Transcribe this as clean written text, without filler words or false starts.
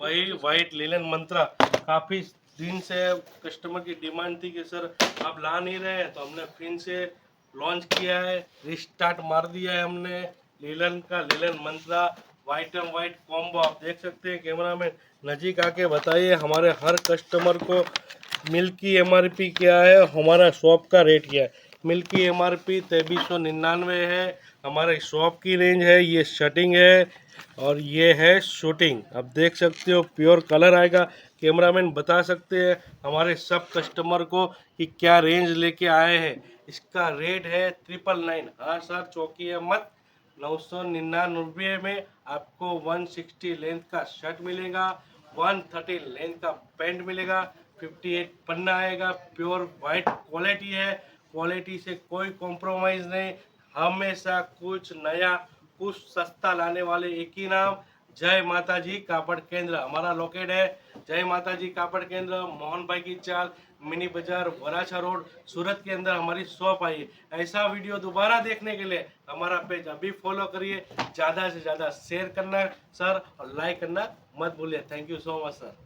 वही white linen मंत्रा काफ़ी दिन से कस्टमर की डिमांड थी कि सर आप ला नहीं रहे, तो हमने फिर से लॉन्च किया है, रिस्टार्ट मार दिया है हमने। लिनन का linen Mantra white and white combo आप देख सकते हैं। कैमरामैन नज़दीक आके बताइए हमारे हर कस्टमर को मिल्क की एमआरपी क्या है, हमारा शॉप का रेट क्या है। मिल्क की एमआरपी 2399 है, हमारे शॉप की रेंज है। ये शटिंग है और ये है शूटिंग। आप देख सकते हो प्योर कलर आएगा। कैमरामैन बता सकते हैं हमारे सब कस्टमर को कि क्या रेंज लेके आए हैं। इसका रेट है 999। हाँ सर चौकी मत। 999 में आपको 160 लेंथ का शर्ट मिलेगा, 130 लेंथ का पैंट मिलेगा, 58 पन्ना आएगा। प्योर वाइट क्वालिटी है, क्वालिटी से कोई कॉम्प्रोमाइज़ नहीं। हमेशा कुछ नया कुछ सस्ता लाने वाले एक ही नाम, जय माता जी कापड़ केंद्र। हमारा लोकेट है जय माता जी कापड़ केंद्र, मोहन भाई की चाल, मिनी बाजार, वराछा रोड, सूरत के अंदर हमारी शॉप आई है। ऐसा वीडियो दोबारा देखने के लिए हमारा पेज अभी फॉलो करिए, ज़्यादा से ज़्यादा शेयर करना सर और लाइक करना मत भूलिए। Thank you so much sir.